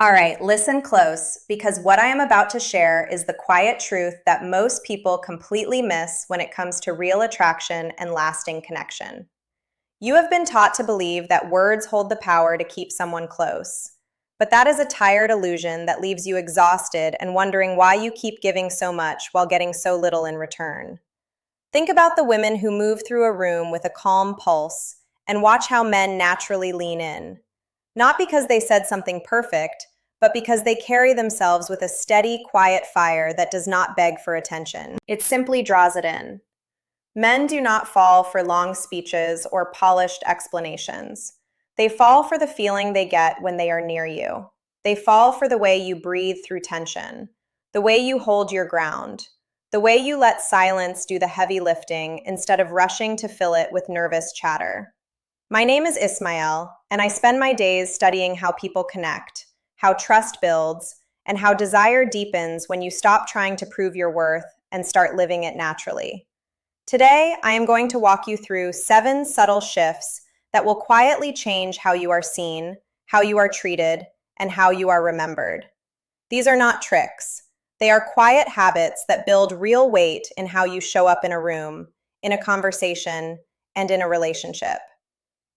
All right, listen close because what I am about to share is the quiet truth that most people completely miss when it comes to real attraction and lasting connection. You have been taught to believe that words hold the power to keep someone close. But that is a tired illusion that leaves you exhausted and wondering why you keep giving so much while getting so little in return. Think about the women who move through a room with a calm pulse and watch how men naturally lean in. Not because they said something perfect, but because they carry themselves with a steady, quiet fire that does not beg for attention. It simply draws it in. Men do not fall for long speeches or polished explanations. They fall for the feeling they get when they are near you. They fall for the way you breathe through tension, the way you hold your ground, the way you let silence do the heavy lifting instead of rushing to fill it with nervous chatter. My name is Ismael, and I spend my days studying how people connect, how trust builds, and how desire deepens when you stop trying to prove your worth and start living it naturally. Today, I am going to walk you through 7 subtle shifts that will quietly change how you are seen, how you are treated, and how you are remembered. These are not tricks. They are quiet habits that build real weight in how you show up in a room, in a conversation, and in a relationship.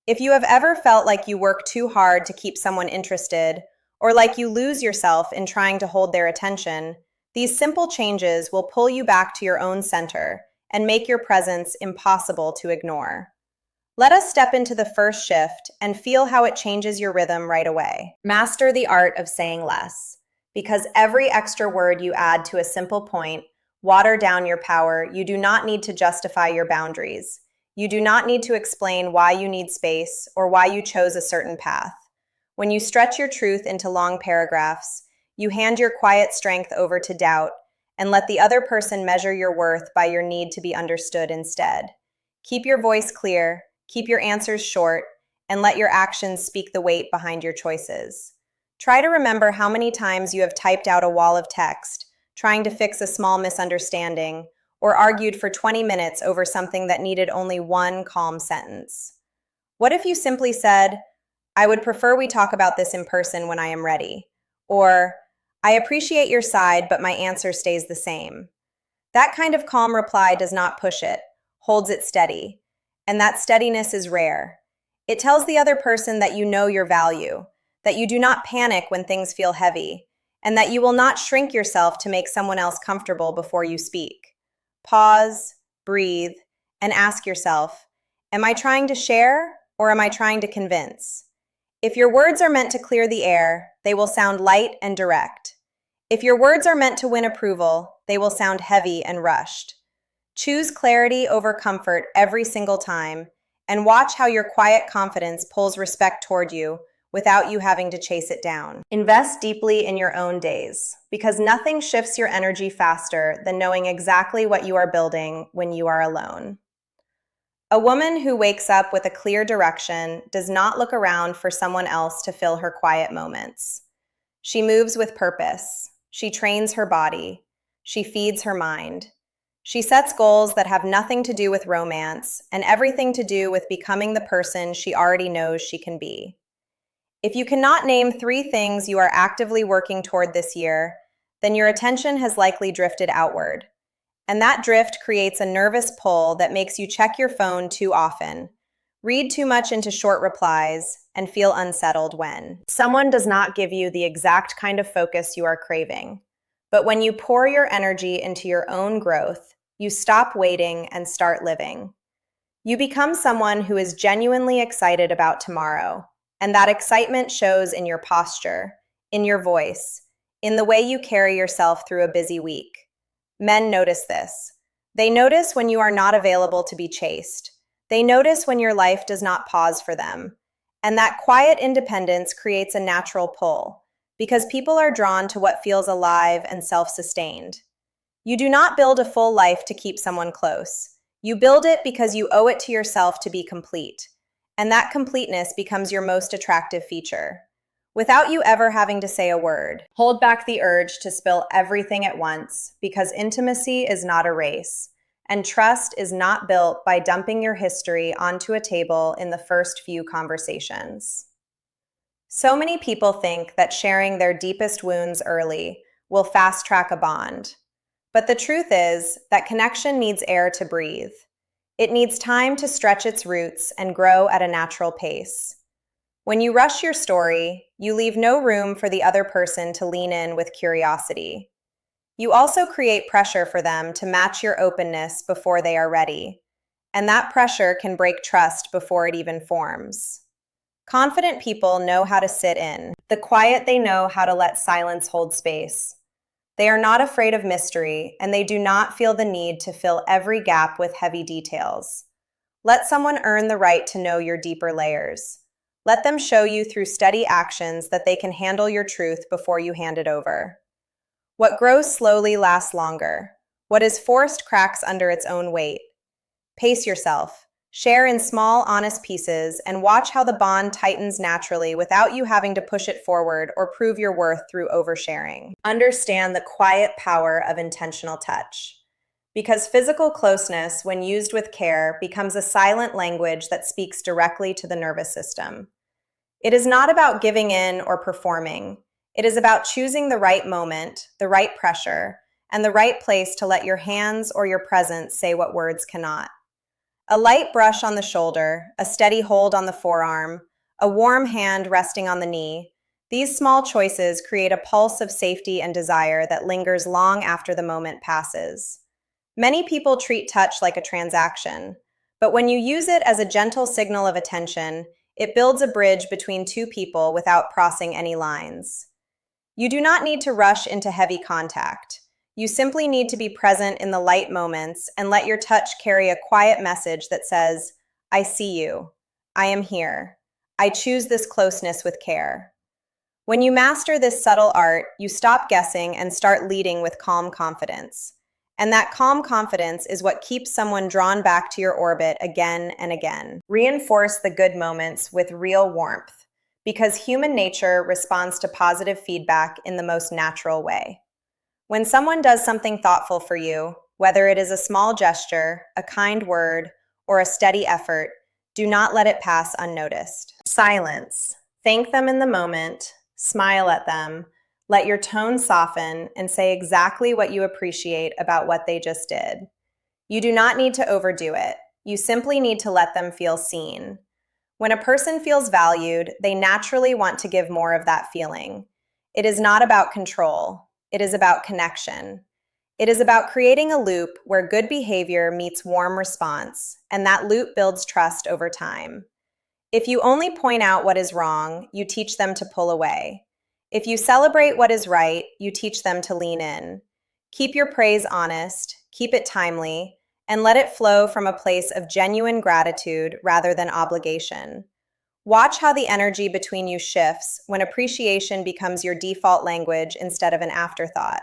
If you have ever felt like you work too hard to keep someone interested, or like you lose yourself in trying to hold their attention, these simple changes will pull you back to your own center and make your presence impossible to ignore. Let us step into the first shift and feel how it changes your rhythm right away. Master the art of saying less, because every extra word you add to a simple point water down your power. You do not need to justify your boundaries. You do not need to explain why you need space or why you chose a certain path. When you stretch your truth into long paragraphs, you hand your quiet strength over to doubt and let the other person measure your worth by your need to be understood instead. Keep your voice clear, keep your answers short, and let your actions speak the weight behind your choices. Try to remember how many times you have typed out a wall of text, trying to fix a small misunderstanding, or argued for 20 minutes over something that needed only one calm sentence. What if you simply said, "I would prefer we talk about this in person when I am ready," or "I appreciate your side, but my answer stays the same." That kind of calm reply does not push it, holds it steady, and that steadiness is rare. It tells the other person that you know your value, that you do not panic when things feel heavy, and that you will not shrink yourself to make someone else comfortable before you speak. Pause, breathe, and ask yourself, am I trying to share or am I trying to convince? If your words are meant to clear the air, they will sound light and direct. If your words are meant to win approval, they will sound heavy and rushed. Choose clarity over comfort every single time, and watch how your quiet confidence pulls respect toward you without you having to chase it down. Invest deeply in your own days, because nothing shifts your energy faster than knowing exactly what you are building when you are alone. A woman who wakes up with a clear direction does not look around for someone else to fill her quiet moments. She moves with purpose. She trains her body. She feeds her mind. She sets goals that have nothing to do with romance and everything to do with becoming the person she already knows she can be. If you cannot name 3 things you are actively working toward this year, then your attention has likely drifted outward. And that drift creates a nervous pull that makes you check your phone too often, read too much into short replies, and feel unsettled when someone does not give you the exact kind of focus you are craving. But when you pour your energy into your own growth, you stop waiting and start living. You become someone who is genuinely excited about tomorrow, and that excitement shows in your posture, in your voice, in the way you carry yourself through a busy week. Men notice this. They notice when you are not available to be chased. They notice when your life does not pause for them. And that quiet independence creates a natural pull, because people are drawn to what feels alive and self-sustained. You do not build a full life to keep someone close. You build it because you owe it to yourself to be complete. And that completeness becomes your most attractive feature. Without you ever having to say a word, hold back the urge to spill everything at once, because intimacy is not a race, and trust is not built by dumping your history onto a table in the first few conversations. So many people think that sharing their deepest wounds early will fast track a bond. But the truth is that connection needs air to breathe. It needs time to stretch its roots and grow at a natural pace. When you rush your story, you leave no room for the other person to lean in with curiosity. You also create pressure for them to match your openness before they are ready, and that pressure can break trust before it even forms. Confident people know how to sit in the quiet, they know how to let silence hold space. They are not afraid of mystery, and they do not feel the need to fill every gap with heavy details. Let someone earn the right to know your deeper layers. Let them show you through steady actions that they can handle your truth before you hand it over. What grows slowly lasts longer. What is forced cracks under its own weight. Pace yourself. Share in small, honest pieces, and watch how the bond tightens naturally without you having to push it forward or prove your worth through oversharing. Understand the quiet power of intentional touch. Because physical closeness, when used with care, becomes a silent language that speaks directly to the nervous system. It is not about giving in or performing. It is about choosing the right moment, the right pressure, and the right place to let your hands or your presence say what words cannot. A light brush on the shoulder, a steady hold on the forearm, a warm hand resting on the knee. These small choices create a pulse of safety and desire that lingers long after the moment passes. Many people treat touch like a transaction, but when you use it as a gentle signal of attention, it builds a bridge between two people without crossing any lines. You do not need to rush into heavy contact. You simply need to be present in the light moments and let your touch carry a quiet message that says, I see you. I am here. I choose this closeness with care. When you master this subtle art, you stop guessing and start leading with calm confidence. And that calm confidence is what keeps someone drawn back to your orbit again and again. Reinforce the good moments with real warmth, because human nature responds to positive feedback in the most natural way. When someone does something thoughtful for you, whether it is a small gesture, a kind word, or a steady effort, do not let it pass unnoticed. Silence. Thank them in the moment, smile at them, let your tone soften, and say exactly what you appreciate about what they just did. You do not need to overdo it. You simply need to let them feel seen. When a person feels valued, they naturally want to give more of that feeling. It is not about control. It is about connection. It is about creating a loop where good behavior meets warm response, and that loop builds trust over time. If you only point out what is wrong, you teach them to pull away. If you celebrate what is right, you teach them to lean in. Keep your praise honest, keep it timely, and let it flow from a place of genuine gratitude rather than obligation. Watch how the energy between you shifts when appreciation becomes your default language instead of an afterthought.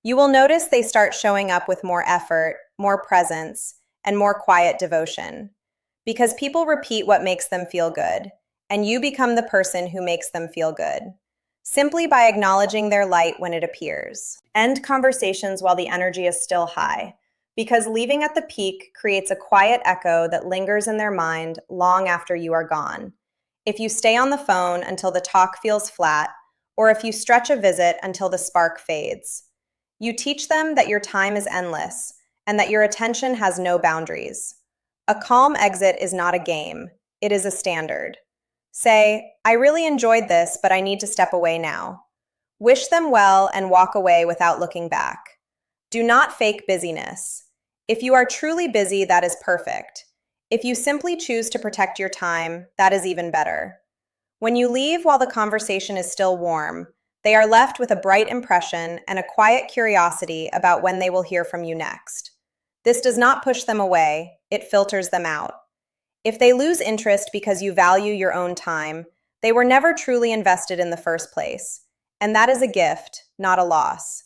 You will notice they start showing up with more effort, more presence, and more quiet devotion. Because people repeat what makes them feel good, and you become the person who makes them feel good. Simply by acknowledging their light when it appears. End conversations while the energy is still high, because leaving at the peak creates a quiet echo that lingers in their mind long after you are gone. If you stay on the phone until the talk feels flat, or if you stretch a visit until the spark fades, you teach them that your time is endless and that your attention has no boundaries. A calm exit is not a game, it is a standard. Say, I really enjoyed this, but I need to step away now. Wish them well and walk away without looking back. Do not fake busyness. If you are truly busy, that is perfect. If you simply choose to protect your time, that is even better. When you leave while the conversation is still warm, they are left with a bright impression and a quiet curiosity about when they will hear from you next. This does not push them away, it filters them out. If they lose interest because you value your own time, they were never truly invested in the first place. And that is a gift, not a loss.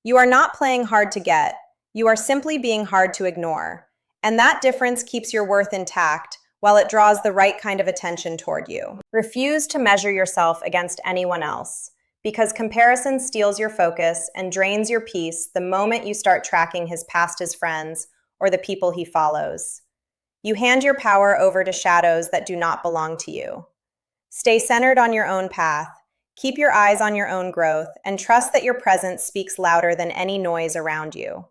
You are not playing hard to get, you are simply being hard to ignore. And that difference keeps your worth intact while it draws the right kind of attention toward you. Refuse to measure yourself against anyone else, because comparison steals your focus and drains your peace the moment you start tracking his past his friends or the people he follows. You hand your power over to shadows that do not belong to you. Stay centered on your own path. Keep your eyes on your own growth and trust that your presence speaks louder than any noise around you.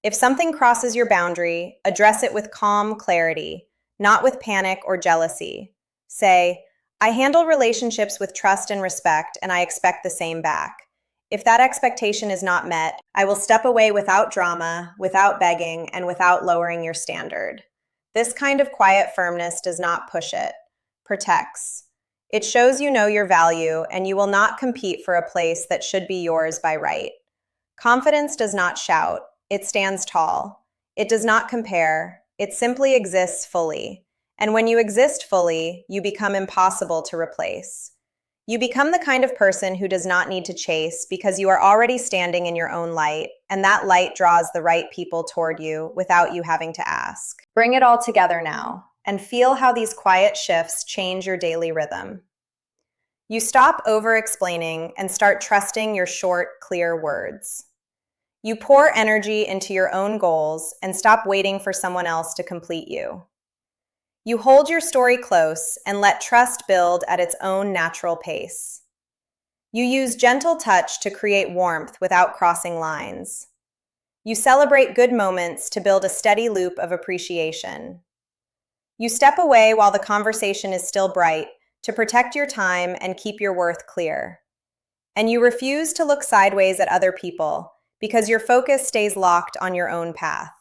If something crosses your boundary, address it with calm clarity, not with panic or jealousy. Say, I handle relationships with trust and respect, and I expect the same back. If that expectation is not met, I will step away without drama, without begging, and without lowering your standard. This kind of quiet firmness does not push it, protects. It shows you know your value, and you will not compete for a place that should be yours by right. Confidence does not shout, it stands tall. It does not compare, it simply exists fully. And when you exist fully, you become impossible to replace. You become the kind of person who does not need to chase because you are already standing in your own light, and that light draws the right people toward you without you having to ask. Bring it all together now, and feel how these quiet shifts change your daily rhythm. You stop over-explaining and start trusting your short, clear words. You pour energy into your own goals and stop waiting for someone else to complete you. You hold your story close and let trust build at its own natural pace. You use gentle touch to create warmth without crossing lines. You celebrate good moments to build a steady loop of appreciation. You step away while the conversation is still bright to protect your time and keep your worth clear. And you refuse to look sideways at other people because your focus stays locked on your own path.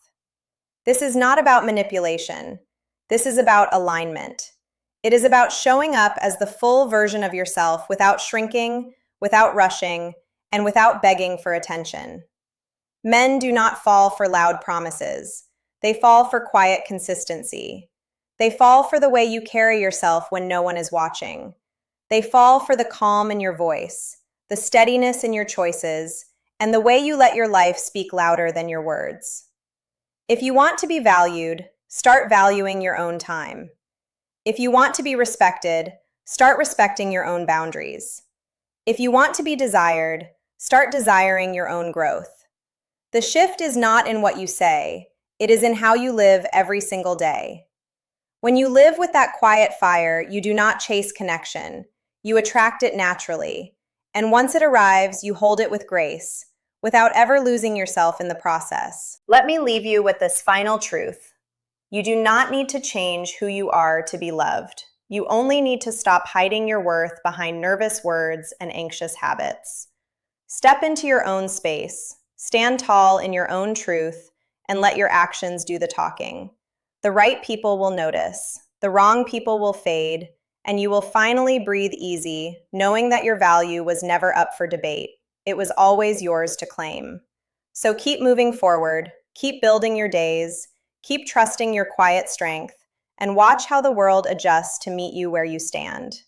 This is not about manipulation. This is about alignment. It is about showing up as the full version of yourself without shrinking, without rushing, and without begging for attention. Men do not fall for loud promises. They fall for quiet consistency. They fall for the way you carry yourself when no one is watching. They fall for the calm in your voice, the steadiness in your choices, and the way you let your life speak louder than your words. If you want to be valued, start valuing your own time. If you want to be respected, start respecting your own boundaries. If you want to be desired, start desiring your own growth. The shift is not in what you say, it is in how you live every single day. When you live with that quiet fire, you do not chase connection. You attract it naturally. And once it arrives, you hold it with grace, without ever losing yourself in the process. Let me leave you with this final truth. You do not need to change who you are to be loved. You only need to stop hiding your worth behind nervous words and anxious habits. Step into your own space, stand tall in your own truth, and let your actions do the talking. The right people will notice, the wrong people will fade, and you will finally breathe easy, knowing that your value was never up for debate. It was always yours to claim. So keep moving forward, keep building your days, keep trusting your quiet strength, and watch how the world adjusts to meet you where you stand.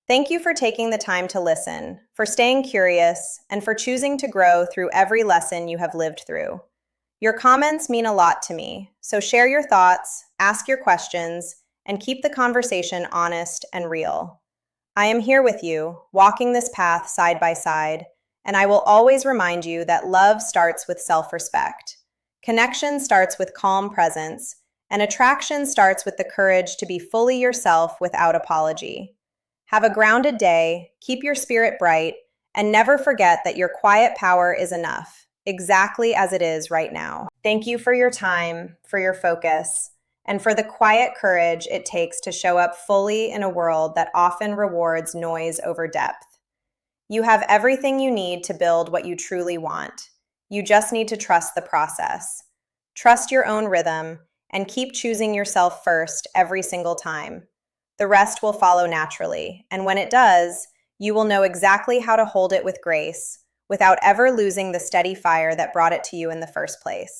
Thank you for taking the time to listen, for staying curious, and for choosing to grow through every lesson you have lived through. Your comments mean a lot to me, so share your thoughts, ask your questions, and keep the conversation honest and real. I am here with you, walking this path side by side, and I will always remind you that love starts with self-respect. Connection starts with calm presence, and attraction starts with the courage to be fully yourself without apology. Have a grounded day, keep your spirit bright, and never forget that your quiet power is enough, exactly as it is right now. Thank you for your time, for your focus, and for the quiet courage it takes to show up fully in a world that often rewards noise over depth. You have everything you need to build what you truly want. You just need to trust the process. Trust your own rhythm and keep choosing yourself first every single time. The rest will follow naturally, and when it does, you will know exactly how to hold it with grace without ever losing the steady fire that brought it to you in the first place.